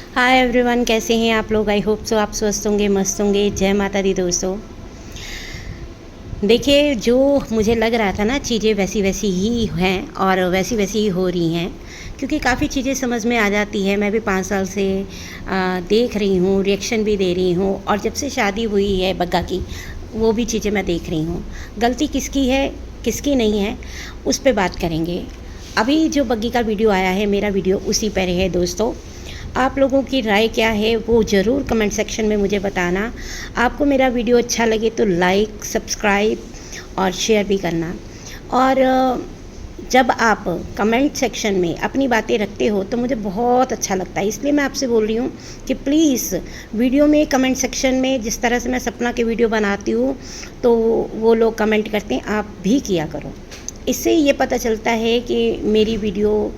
Hi everyone, कैसे हैं आप लोग। आई होप सो आप स्वस्थ होंगे, मस्त होंगे। जय माता दी दोस्तों। देखिए, जो मुझे लग रहा था ना, चीज़ें वैसी वैसी ही हैं और वैसी वैसी ही हो रही हैं, क्योंकि काफ़ी चीज़ें समझ में आ जाती है। मैं भी 5 साल से देख रही हूँ, रिएक्शन भी दे रही हूँ, और जब से शादी हुई है बग्गा की, वो भी चीज़ें मैं देख रही हूँ। गलती किसकी है किसकी नहीं है, उस पे बात करेंगे। अभी जो बग्गी का वीडियो आया है, मेरा वीडियो उसी पर है दोस्तों। आप लोगों की राय क्या है वो ज़रूर कमेंट सेक्शन में मुझे बताना। आपको मेरा वीडियो अच्छा लगे तो लाइक, सब्सक्राइब और शेयर भी करना। और जब आप कमेंट सेक्शन में अपनी बातें रखते हो तो मुझे बहुत अच्छा लगता है। इसलिए मैं आपसे बोल रही हूँ कि प्लीज़ वीडियो में कमेंट सेक्शन में, जिस तरह से मैं सपना के वीडियो बनाती हूँ तो वो लोग कमेंट करते हैं, आप भी किया करो। इससे ये पता चलता है कि मेरी वीडियो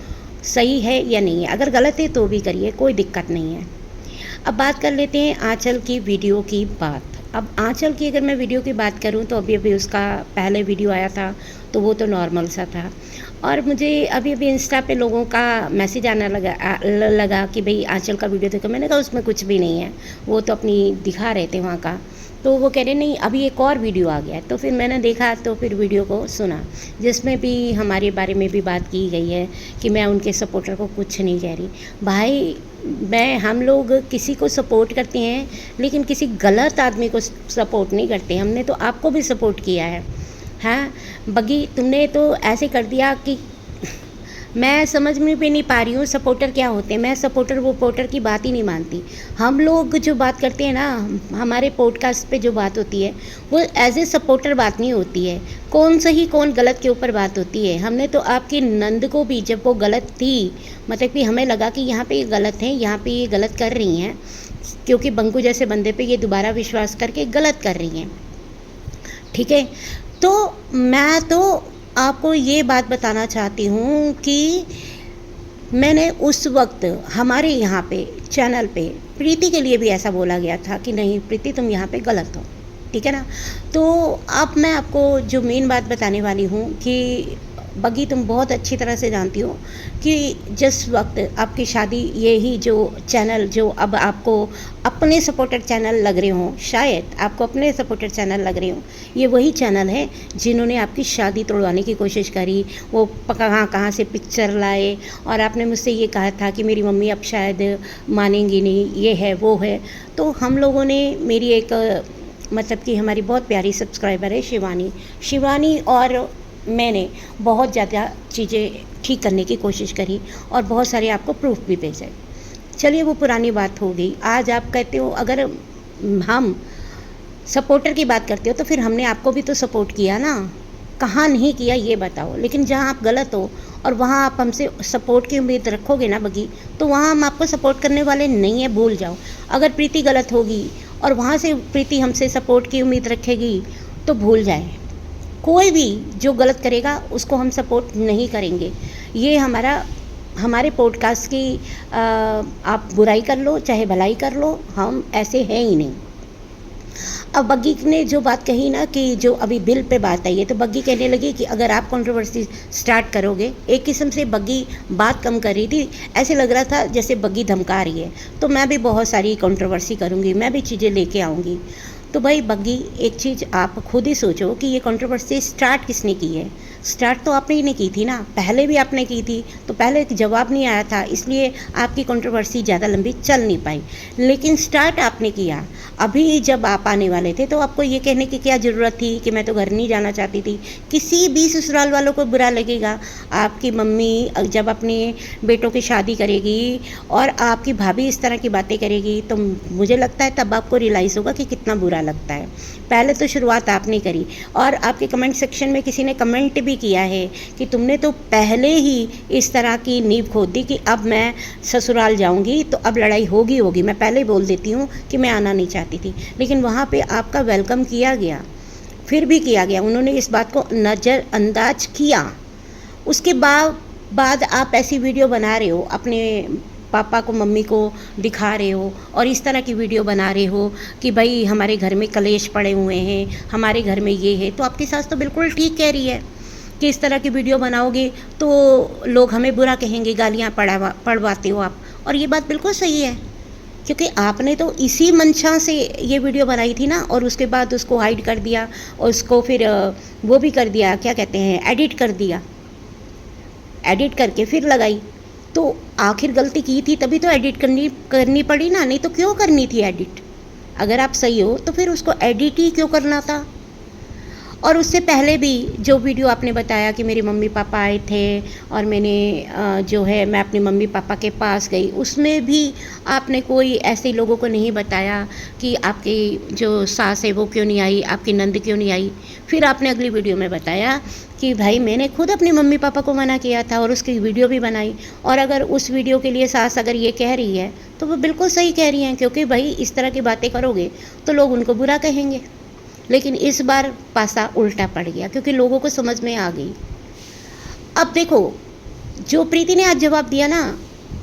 सही है या नहीं है। अगर गलत है तो भी करिए, कोई दिक्कत नहीं है। अब बात कर लेते हैं आंचल की वीडियो की बात। अब आंचल की अगर मैं वीडियो की बात करूं तो अभी अभी उसका पहले वीडियो आया था तो वो तो नॉर्मल सा था, और मुझे अभी अभी इंस्टा पे लोगों का मैसेज आने लगा कि भाई आंचल का वीडियो देखो। मैंने कहा उसमें कुछ भी नहीं है, वो तो अपनी दिखा रहे थे वहाँ का। तो वो कह रहे नहीं, अभी एक और वीडियो आ गया है। तो फिर मैंने देखा, तो फिर वीडियो को सुना, जिसमें भी हमारे बारे में भी बात की गई है कि मैं उनके सपोर्टर को कुछ नहीं कह रही। भाई, हम लोग किसी को सपोर्ट करते हैं, लेकिन किसी गलत आदमी को सपोर्ट नहीं करते। हमने तो आपको भी सपोर्ट किया है। हाँ बग्गी, तुमने तो ऐसे कर दिया कि मैं समझ में भी नहीं पा रही हूँ सपोर्टर क्या होते हैं। मैं सपोर्टर वो पोर्टर की बात ही नहीं मानती। हम लोग जो बात करते हैं ना, हमारे पॉडकास्ट पे जो बात होती है वो एज ए सपोर्टर बात नहीं होती है। कौन सही कौन गलत के ऊपर बात होती है। हमने तो आपकी नंद को भी, जब वो गलत थी, मतलब कि हमें लगा कि यहाँ पे ये गलत है, यहाँ पे ये गलत कर रही हैं, क्योंकि बंकू जैसे बंदे पे ये दोबारा विश्वास करके गलत कर रही हैं, ठीक है। तो मैं तो आपको ये बात बताना चाहती हूँ कि मैंने उस वक्त हमारे यहाँ पे चैनल पे प्रीति के लिए भी ऐसा बोला गया था कि नहीं प्रीति, तुम यहाँ पे गलत हो, ठीक है ना। तो अब मैं आपको जो मेन बात बताने वाली हूँ कि बग्गी, तुम बहुत अच्छी तरह से जानती हो कि जिस वक्त आपकी शादी, ये ही जो चैनल जो अब आपको अपने सपोर्टर चैनल लग रहे हों, शायद आपको अपने सपोर्टर चैनल लग रहे हों, ये वही चैनल है जिन्होंने आपकी शादी तोड़वाने की कोशिश करी। वो कहाँ कहाँ से पिक्चर लाए, और आपने मुझसे ये कहा था कि मेरी मम्मी अब शायद मानेंगी नहीं, ये है वो है। तो हम लोगों ने, मेरी एक मतलब कि हमारी बहुत प्यारी सब्सक्राइबर है शिवानी और मैंने बहुत ज़्यादा चीज़ें ठीक करने की कोशिश करी, और बहुत सारे आपको प्रूफ भी भेजे। चलिए, वो पुरानी बात हो गई। आज आप कहते हो, अगर हम सपोर्टर की बात करते हो तो फिर हमने आपको भी तो सपोर्ट किया ना, कहाँ नहीं किया ये बताओ। लेकिन जहाँ आप गलत हो और वहाँ आप हमसे सपोर्ट की उम्मीद रखोगे ना बग्गी, तो वहाँ हम आपको सपोर्ट करने वाले नहीं हैं, भूल जाओ। अगर प्रीति गलत होगी और वहाँ से प्रीति हमसे सपोर्ट की उम्मीद रखेगी तो भूल जाए। कोई भी जो गलत करेगा उसको हम सपोर्ट नहीं करेंगे। ये हमारे पॉडकास्ट की आप बुराई कर लो चाहे भलाई कर लो, हम ऐसे हैं ही नहीं। अब बग्गी ने जो बात कही ना कि जो अभी बिल पे बात आई है, तो बग्गी कहने लगी कि अगर आप कंट्रोवर्सी स्टार्ट करोगे, एक किस्म से बग्गी बात कम कर रही थी, ऐसे लग रहा था जैसे बग्गी धमका रही है। तो मैं भी बहुत सारी कंट्रोवर्सी करूँगी, मैं भी चीज़ें लेके आऊँगी। तो भाई बग्गी, एक चीज़ आप खुद ही सोचो कि ये कंट्रोवर्सी स्टार्ट किसने की है। स्टार्ट तो आपने ही नहीं की थी ना, पहले भी आपने की थी, तो पहले जवाब नहीं आया था, इसलिए आपकी कंट्रोवर्सी ज़्यादा लंबी चल नहीं पाई। लेकिन स्टार्ट आपने किया। अभी जब आप आने वाले थे तो आपको ये कहने की क्या ज़रूरत थी कि मैं तो घर नहीं जाना चाहती थी। किसी भी ससुराल वालों को बुरा लगेगा। आपकी मम्मी जब अपने बेटों की शादी करेगी और आपकी भाभी इस तरह की बातें करेगी, तो मुझे लगता है तब आपको रियलाइज़ होगा कि कितना बुरा लगता है। पहले तो शुरुआत आपने करी, और आपके कमेंट सेक्शन में किसी ने कमेंट भी किया है कि तुमने तो पहले ही इस तरह की नींव खोद दी कि अब मैं ससुराल जाऊंगी तो अब लड़ाई होगी। मैं पहले ही बोल देती हूँ कि मैं आना नहीं चाहती थी, लेकिन वहाँ पे आपका वेलकम किया गया, फिर भी किया गया। उन्होंने इस बात को नज़रअंदाज किया। उसके बाद आप ऐसी वीडियो बना रहे हो, अपने पापा को मम्मी को दिखा रहे हो, और इस तरह की वीडियो बना रहे हो कि भाई हमारे घर में कलेश पड़े हुए हैं, हमारे घर में ये है। तो आपकी सास तो बिल्कुल ठीक कह रही है कि इस तरह की वीडियो बनाओगे तो लोग हमें बुरा कहेंगे, गालियाँ पढ़वाते हो आप, और ये बात बिल्कुल सही है। क्योंकि आपने तो इसी मंशा से ये वीडियो बनाई थी ना, और उसके बाद उसको हाइड कर दिया और उसको फिर वो भी कर दिया, क्या कहते हैं, एडिट कर दिया, एडिट करके फिर लगाई। तो आखिर गलती की थी तभी तो एडिट करनी पड़ी ना, नहीं तो क्यों करनी थी एडिट? अगर आप सही हो तो फिर उसको एडिट ही क्यों करना था? और उससे पहले भी जो वीडियो आपने बताया कि मेरे मम्मी पापा आए थे और मैंने जो है मैं अपने मम्मी पापा के पास गई, उसमें भी आपने कोई ऐसे लोगों को नहीं बताया कि आपकी जो सास है वो क्यों नहीं आई, आपकी नंद क्यों नहीं आई। फिर आपने अगली वीडियो में बताया कि भाई मैंने खुद अपने मम्मी पापा को मना किया था और उसकी वीडियो भी बनाई। और अगर उस वीडियो के लिए सास अगर ये कह रही है तो वो बिल्कुल सही कह रही हैं, क्योंकि भाई इस तरह की बातें करोगे तो लोग उनको बुरा कहेंगे। लेकिन इस बार पासा उल्टा पड़ गया क्योंकि लोगों को समझ में आ गई। अब देखो, जो प्रीति ने आज जवाब दिया ना,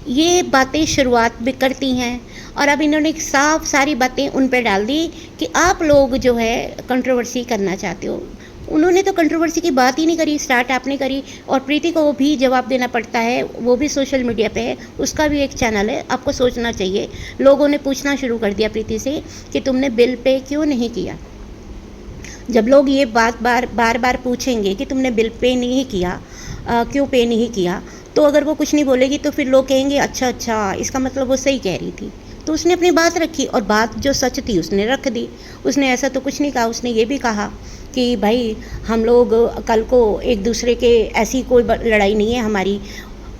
ये बातें शुरुआत भी करती हैं और अब इन्होंने साफ सारी बातें उन पर डाल दी कि आप लोग जो है कंट्रोवर्सी करना चाहते हो। उन्होंने तो कंट्रोवर्सी की बात ही नहीं करी, स्टार्ट आपने करी। और प्रीति को भी जवाब देना पड़ता है, वो भी सोशल मीडिया पे है, उसका भी एक चैनल है, आपको सोचना चाहिए। लोगों ने पूछना शुरू कर दिया प्रीति से कि तुमने बिल पे क्यों नहीं किया। जब लोग ये बात बार बार पूछेंगे कि तुमने बिल पे नहीं किया, क्यों पे नहीं किया, तो अगर वो कुछ नहीं बोलेगी तो फिर लोग कहेंगे अच्छा अच्छा, इसका मतलब वो सही कह रही थी। तो उसने अपनी बात रखी और बात जो सच थी उसने रख दी। उसने ऐसा तो कुछ नहीं कहा, उसने ये भी कहा कि भाई हम लोग कल को एक दूसरे के, ऐसी कोई लड़ाई नहीं है हमारी,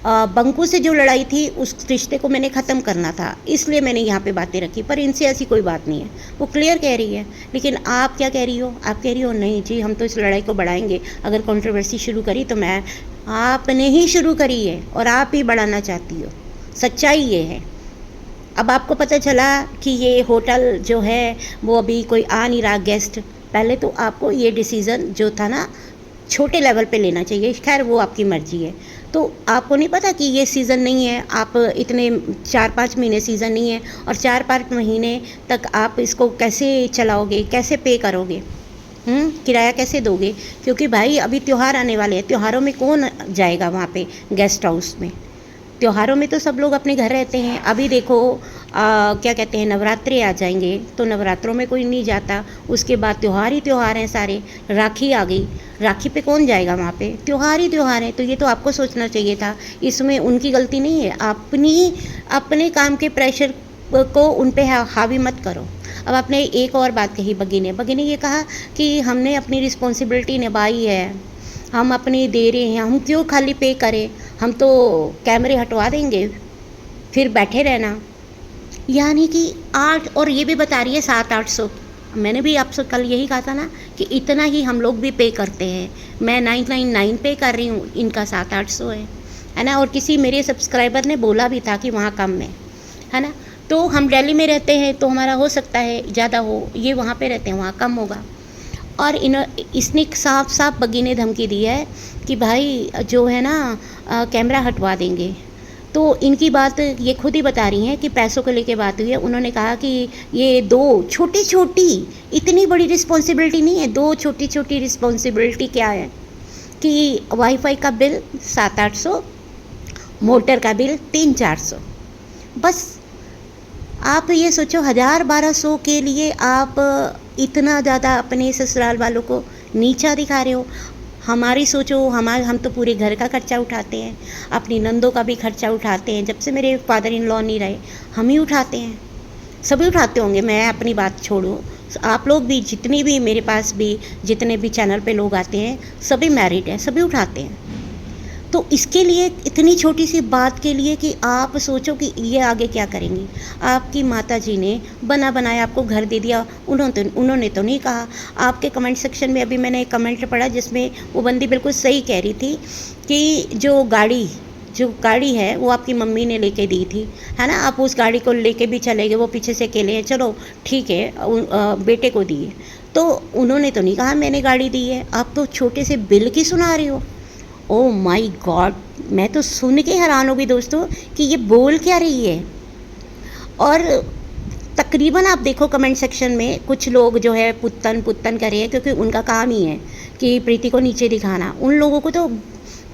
बंकू से जो लड़ाई थी उस रिश्ते को मैंने ख़त्म करना था, इसलिए मैंने यहाँ पे बातें रखी, पर इनसे ऐसी कोई बात नहीं है। वो क्लियर कह रही है। लेकिन आप क्या कह रही हो? आप कह रही हो नहीं जी हम तो इस लड़ाई को बढ़ाएंगे, अगर कंट्रोवर्सी शुरू करी तो मैं, आपने ही शुरू करी है और आप ही बढ़ाना चाहती हो। सच्चाई ये है। अब आपको पता चला कि ये होटल जो है वो अभी कोई आ नहीं रहा गेस्ट। पहले तो आपको ये डिसीज़न जो था ना छोटे लेवल पे लेना चाहिए, खैर वो आपकी मर्जी है। तो आपको नहीं पता कि ये सीज़न नहीं है, आप इतने 4-5 महीने सीज़न नहीं है और 4-5 महीने तक आप इसको कैसे चलाओगे, कैसे पे करोगे, किराया कैसे दोगे? क्योंकि भाई अभी त्यौहार आने वाले हैं, त्योहारों में कौन जाएगा वहाँ पे गेस्ट हाउस में? त्योहारों में तो सब लोग अपने घर रहते हैं। अभी देखो क्या कहते हैं, नवरात्रे आ जाएंगे तो नवरात्रों में कोई नहीं जाता, उसके बाद त्यौहार ही त्यौहार हैं सारे। राखी आ गई, राखी पे कौन जाएगा वहाँ पे? त्यौहार ही त्यौहार है। तो ये तो आपको सोचना चाहिए था, इसमें उनकी गलती नहीं है। अपने काम के प्रेशर को उन पे हावी मत करो। अब आपने एक और बात कही, बगी ने ये कहा कि हमने अपनी रिस्पॉन्सिबिलिटी निभाई है, हम अपनी दे रहे हैं, हम क्यों खाली पे करें, हम तो कैमरे हटवा देंगे फिर बैठे रहना। यानी कि 8, और ये भी बता रही है 700-800। मैंने भी आपसे कल यही कहा था ना कि इतना ही हम लोग भी पे करते हैं। मैं 999 पे कर रही हूँ, इनका 700-800 है ना। और किसी मेरे सब्सक्राइबर ने बोला भी था कि वहाँ कम है ना। तो हम दिल्ली में रहते हैं तो हमारा हो सकता है ज़्यादा हो, ये वहाँ पे रहते हैं वहाँ कम होगा। और इसने साफ बगी ने धमकी दी है कि भाई जो है ना कैमरा हटवा देंगे। तो इनकी बात ये खुद ही बता रही हैं कि पैसों को लेके बात हुई है। उन्होंने कहा कि ये 2 छोटी, इतनी बड़ी रिस्पॉन्सिबिलिटी नहीं है, 2 छोटी रिस्पॉन्सिबिलिटी क्या है कि वाईफाई का बिल 700-800, मोटर का बिल 300-400। बस आप ये सोचो 1000-1200 के लिए आप इतना ज़्यादा अपने ससुराल वालों को नीचा दिखा रहे हो। हमारी सोचो, हम तो पूरे घर का खर्चा उठाते हैं, अपनी नंदों का भी खर्चा उठाते हैं। जब से मेरे फादर इन लॉ नहीं रहे हम ही उठाते हैं, सभी उठाते होंगे, मैं अपनी बात छोड़ो। आप लोग भी, जितनी भी मेरे पास भी जितने भी चैनल पे लोग आते हैं सभी मैरिड हैं, सभी उठाते हैं। तो इसके लिए, इतनी छोटी सी बात के लिए कि आप सोचो कि ये आगे क्या करेंगी। आपकी माता जी ने बना बनाया आपको घर दे दिया, उन्होंने तो नहीं कहा। आपके कमेंट सेक्शन में अभी मैंने एक कमेंट पढ़ा जिसमें वो बंदी बिल्कुल सही कह रही थी कि जो गाड़ी है वो आपकी मम्मी ने लेके दी थी, है ना। आप उस गाड़ी को लेके भी चले गए, वो पीछे से अकेले हैं, चलो ठीक है, बेटे को दिए। तो उन्होंने तो नहीं कहा मैंने गाड़ी दी है, आप तो छोटे से बिल की सुना रही हो। ओह माय गॉड, मैं तो सुन के हैरान हो गई दोस्तों कि ये बोल क्या रही है। और तकरीबन आप देखो कमेंट सेक्शन में कुछ लोग जो है पुत्तन कर रहे हैं, क्योंकि उनका काम ही है कि प्रीति को नीचे दिखाना। उन लोगों को तो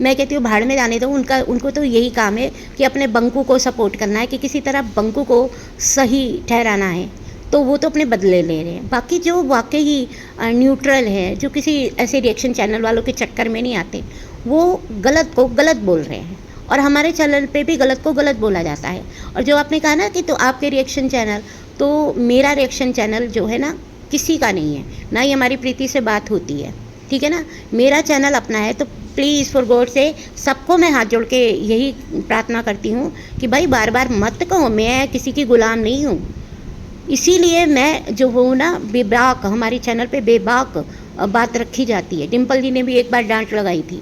मैं कहती हूँ भाड़ में जाने दो, उनको तो यही काम है कि अपने बंकू को सपोर्ट करना है, कि किसी तरह बंकू को सही ठहराना है, तो वो तो अपने बदले ले रहे हैं। बाकी जो वाकई ही न्यूट्रल है, जो किसी ऐसे रिएक्शन चैनल वालों के चक्कर में नहीं आते, वो गलत को गलत बोल रहे हैं, और हमारे चैनल पे भी गलत को गलत बोला जाता है। और जो आपने कहा ना कि तो आपके रिएक्शन चैनल, तो मेरा रिएक्शन चैनल जो है ना किसी का नहीं है, ना ही हमारी प्रीति से बात होती है, ठीक है ना। मेरा चैनल अपना है, तो प्लीज़ फॉर गॉड से सबको मैं हाथ जोड़ के यही प्रार्थना करती हूँ कि भाई बार बार मत कहो, मैं किसी की गुलाम नहीं हूँ। इसीलिए मैं जो हूँ ना, बेबाक, हमारे चैनल पे बेबाक बात रखी जाती है। डिम्पल जी ने भी एक बार डांट लगाई थी,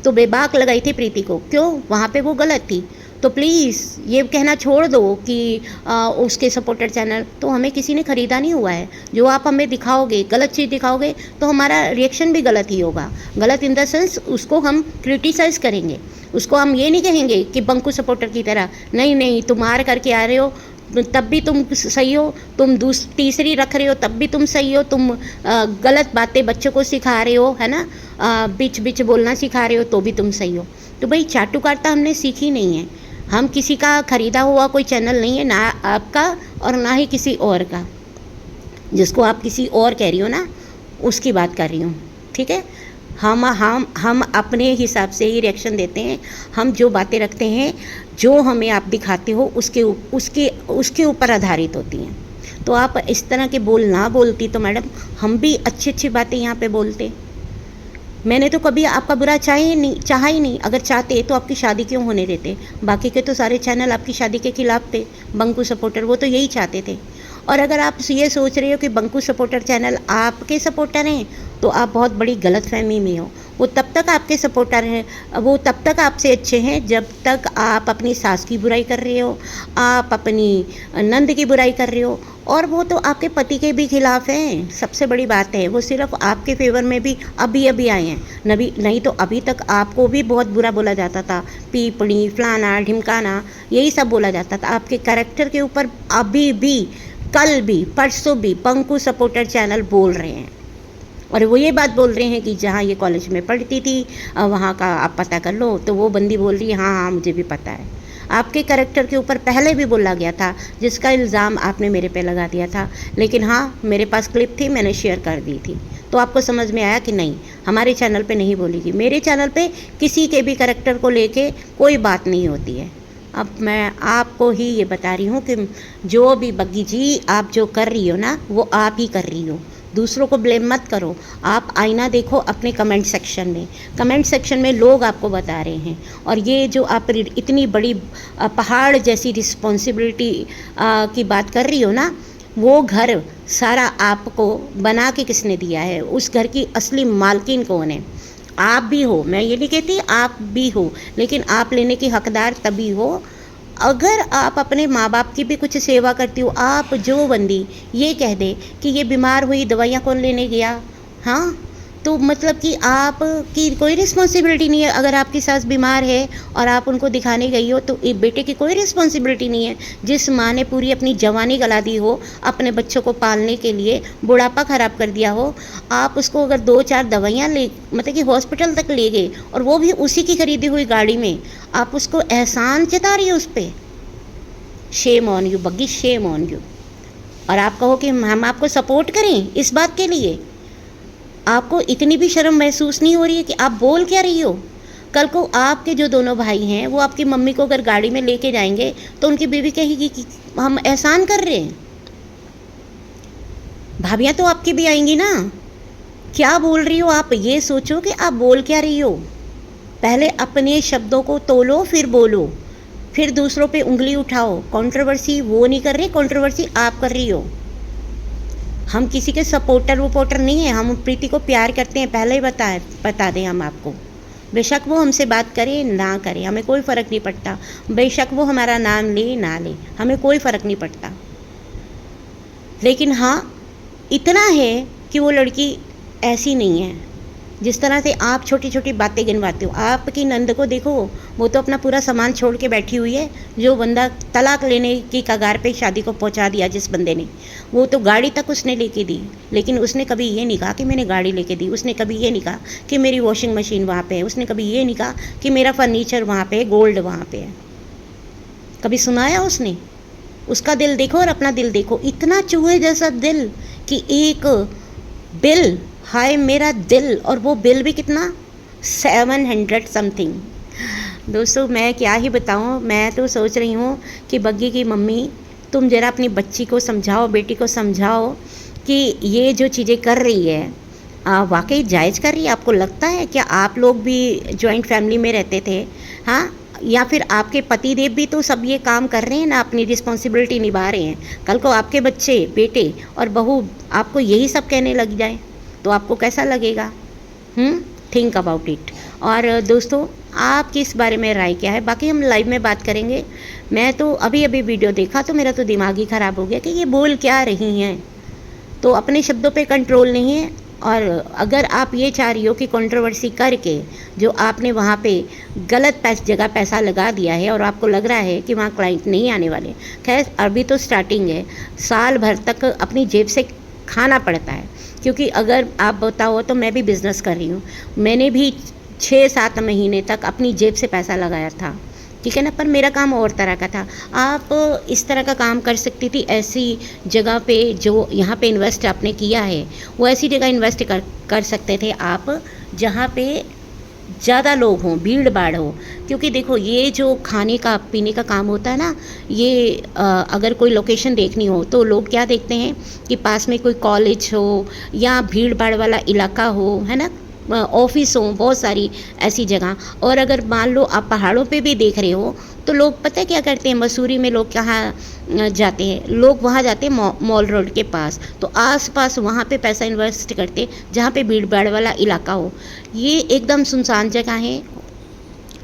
तो बेबाक लगाई थी प्रीति को, क्यों? वहाँ पे वो गलत थी। तो प्लीज़ ये कहना छोड़ दो कि उसके सपोर्टर चैनल, तो हमें किसी ने ख़रीदा नहीं हुआ है। जो आप हमें दिखाओगे, गलत चीज़ दिखाओगे, तो हमारा रिएक्शन भी गलत ही होगा। गलत इन द सेंस, उसको हम क्रिटिसाइज़ करेंगे, उसको हम ये नहीं कहेंगे कि बंकू सपोर्टर की तरह नहीं नहीं तुम मार करके आ रहे हो तब भी तुम सही हो, तुम तीसरी रख रहे हो तब भी तुम सही हो, तुम गलत बातें बच्चों को सिखा रहे हो, है ना, बीच बीच बोलना सिखा रहे हो तो भी तुम सही हो। तो भाई चाटुकारिता हमने सीखी नहीं है, हम किसी का ख़रीदा हुआ कोई चैनल नहीं है, ना आपका और ना ही किसी और का। जिसको आप किसी और कह रही हो ना, उसकी बात कर रही हूँ, ठीक है। हम अपने हिसाब से ही रिएक्शन देते हैं, हम जो बातें रखते हैं, जो हमें आप दिखाते हो उसके ऊपर आधारित होती हैं। तो आप इस तरह के बोल ना बोलती तो मैडम हम भी अच्छी अच्छी बातें यहाँ पे बोलते। मैंने तो कभी आपका बुरा चाहा ही नहीं। अगर चाहते तो आपकी शादी क्यों होने देते? बाकी के तो सारे चैनल आपकी शादी के खिलाफ थे, बंकू सपोर्टर वो तो यही चाहते थे। और अगर आप ये सोच रहे हो कि बंकू सपोर्टर चैनल आपके सपोर्टर हैं, तो आप बहुत बड़ी गलतफहमी में हो। वो तब तक आपके सपोर्टर हैं, वो तब तक आपसे अच्छे हैं जब तक आप अपनी सास की बुराई कर रहे हो, आप अपनी नंद की बुराई कर रहे हो, और वो तो आपके पति के भी खिलाफ हैं। सबसे बड़ी बात है, वो सिर्फ आपके फेवर में भी अभी आए हैं, नहीं तो अभी तक आपको भी बहुत बुरा बोला जाता था, पीपड़ी, फलाना, ढिमकाना, यही सब बोला जाता था आपके कैरेक्टर के ऊपर। अभी भी, कल भी, परसों भी बंकू सपोर्टर चैनल बोल रहे हैं, और वो ये बात बोल रहे हैं कि जहाँ ये कॉलेज में पढ़ती थी वहाँ का आप पता कर लो। तो वो बंदी बोल रही है हाँ मुझे भी पता है। आपके कैरेक्टर के ऊपर पहले भी बोला गया था, जिसका इल्ज़ाम आपने मेरे पे लगा दिया था, लेकिन हाँ मेरे पास क्लिप थी, मैंने शेयर कर दी थी, तो आपको समझ में आया कि नहीं हमारे चैनल पे नहीं बोलेगी। मेरे चैनल पे किसी के भी कैरेक्टर को लेके कोई बात नहीं होती है। अब मैं आपको ही ये बता रही हूँ कि जो भी बग्गी जी आप जो कर रही हो ना, वो आप ही कर रही हो, दूसरों को ब्लेम मत करो। आप आईना देखो अपने कमेंट सेक्शन में लोग आपको बता रहे हैं। और ये जो आप इतनी बड़ी पहाड़ जैसी रिस्पॉन्सिबिलिटी की बात कर रही हो ना, वो घर सारा आपको बना के किसने दिया है? उस घर की असली मालकिन कौन है? आप भी हो, मैं ये नहीं कहती आप भी हो, लेकिन आप लेने की हकदार तभी हो अगर आप अपने माँ बाप की भी कुछ सेवा करती हो। आप जो बंदी ये कह दे कि ये बीमार हुई, दवाइयाँ कौन लेने गया, हाँ, तो मतलब कि आप की कोई रिस्पॉन्सिबिलिटी नहीं है। अगर आपकी सास बीमार है और आप उनको दिखाने गई हो, तो बेटे की कोई रिस्पॉन्सिबिलिटी नहीं है। जिस माँ ने पूरी अपनी जवानी गला दी हो अपने बच्चों को पालने के लिए, बुढ़ापा ख़राब कर दिया हो, आप उसको अगर 2-4 दवाइयाँ ले, मतलब कि हॉस्पिटल तक ले गए, और वो भी उसी की खरीदी हुई गाड़ी में, आप उसको एहसान जता रही हो उस पर। शेम ऑन यू बग्गी, शेम ऑन यू। और आप कहो कि हम आपको सपोर्ट करें इस बात के लिए, आपको इतनी भी शर्म महसूस नहीं हो रही है कि आप बोल क्या रही हो? कल को आपके जो दोनों भाई हैं, वो आपकी मम्मी को अगर गाड़ी में लेके जाएंगे, तो उनकी बीवी कहेगी कि हम एहसान कर रहे हैं। भाभियाँ तो आपकी भी आएंगी ना। क्या बोल रही हो आप? ये सोचो कि आप बोल क्या रही हो। पहले अपने शब्दों को तोलो, फिर बोलो, फिर दूसरों पे उंगली उठाओ। कंट्रोवर्सी वो नहीं कर रही, कंट्रोवर्सी आप कर रही हो। हम किसी के सपोर्टर नहीं है, हम प्रीति को प्यार करते हैं, पहले ही बता दें हम आपको। बेशक वो हमसे बात करे ना करे, हमें कोई फ़र्क नहीं पड़ता। बेशक वो हमारा नाम ले ना ले, हमें कोई फ़र्क नहीं पड़ता। लेकिन हाँ, इतना है कि वो लड़की ऐसी नहीं है, जिस तरह से आप छोटी छोटी बातें गिनवाते हो, आपकी नंद को देखो, वो तो अपना पूरा सामान छोड़ के बैठी हुई है। जो बंदा तलाक लेने की कगार पे शादी को पहुंचा दिया जिस बंदे ने, वो तो गाड़ी तक उसने लेके दी, लेकिन उसने कभी ये नहीं कहा कि मैंने गाड़ी लेके दी। उसने कभी ये नहीं कहा कि मेरी वॉशिंग मशीन वहाँ पे है। उसने कभी ये नहीं कहा कि मेरा फर्नीचर वहाँ पे है, गोल्ड वहाँ पे है। कभी सुनाया उसने? उसका दिल देखो और अपना दिल देखो, इतना चूहे जैसा दिल कि एक बिल, हाय मेरा दिल, और वो बिल भी कितना, 700 समथिंग। दोस्तों मैं क्या ही बताऊं, मैं तो सोच रही हूँ कि बग्गी की मम्मी, तुम ज़रा अपनी बच्ची को समझाओ, बेटी को समझाओ कि ये जो चीज़ें कर रही है वाकई जायज़ कर रही है। आपको लगता है क्या आप लोग भी जॉइंट फैमिली में रहते थे? हाँ, या फिर आपके पति देव भी तो सब ये काम कर रहे हैं ना, अपनी रिस्पॉन्सिबिलिटी निभा रहे हैं। कल को आपके बच्चे, बेटे और बहू आपको यही सब कहने लग जाए तो आपको कैसा लगेगा? Think about it. और दोस्तों आपकी इस बारे में राय क्या है? बाकी हम लाइव में बात करेंगे। मैं तो अभी अभी वीडियो देखा तो मेरा तो दिमाग ही ख़राब हो गया कि ये बोल क्या रही हैं। तो अपने शब्दों पे कंट्रोल नहीं है। और अगर आप ये चाह रही हो कि कंट्रोवर्सी करके जो आपने वहाँ पे गलत जगह पैसा लगा दिया है और आपको लग रहा है कि वहाँ क्लाइंट नहीं आने वाले, खैर अभी तो स्टार्टिंग है, साल भर तक अपनी जेब से खाना पड़ता है। क्योंकि अगर आप बताओ तो मैं भी बिज़नेस कर रही हूँ, मैंने भी 6-7 महीने तक अपनी जेब से पैसा लगाया था, ठीक है ना, पर मेरा काम और तरह का था। आप इस तरह का काम कर सकती थी, ऐसी जगह पे जो यहाँ पे इन्वेस्ट आपने किया है वो ऐसी जगह इन्वेस्ट कर सकते थे आप जहाँ पे ज़्यादा लोग हों, भीड़ भाड़ हो। क्योंकि देखो ये जो खाने का पीने का काम होता है ना, ये अगर कोई लोकेशन देखनी हो तो लोग क्या देखते हैं कि पास में कोई कॉलेज हो या भीड़ भाड़ वाला इलाका हो, है ना, ऑफिस हो, बहुत सारी ऐसी जगह। और अगर मान लो आप पहाड़ों पे भी देख रहे हो तो लोग पता है क्या करते हैं, मसूरी में लोग कहाँ जाते हैं, लोग वहाँ जाते हैं मॉल रोड के पास, तो आसपास वहाँ पे पैसा इन्वेस्ट करते जहाँ पे भीड़ भाड़ वाला इलाका हो। ये एकदम सुनसान जगह है,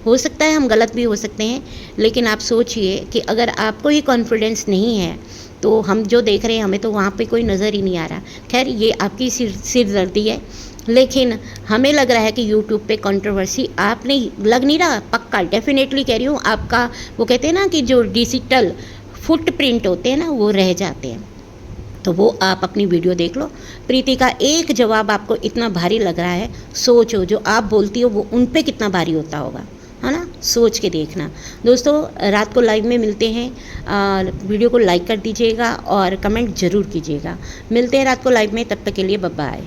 हो सकता है हम गलत भी हो सकते हैं, लेकिन आप सोचिए कि अगर आपको ही कॉन्फिडेंस नहीं है तो हम जो देख रहे हैं हमें तो वहाँ पे कोई नज़र ही नहीं आ रहा। खैर ये आपकी सिरदर्दी है, लेकिन हमें लग रहा है कि यूट्यूब पे कंट्रोवर्सी आप नहीं, लग नहीं रहा, पक्का डेफिनेटली कह रही हूँ, आपका वो कहते हैं ना कि जो डिजिटल फुटप्रिंट होते हैं ना वो रह जाते हैं। तो वो आप अपनी वीडियो देख लो। प्रीति का एक जवाब आपको इतना भारी लग रहा है, सोचो जो आप बोलती हो वो उन पे कितना भारी होता होगा, है ना, सोच के देखना। दोस्तों रात को लाइव में मिलते हैं, वीडियो को लाइक कर दीजिएगा और कमेंट ज़रूर कीजिएगा। मिलते हैं रात को लाइव में, तब तक के लिए बाय बाय।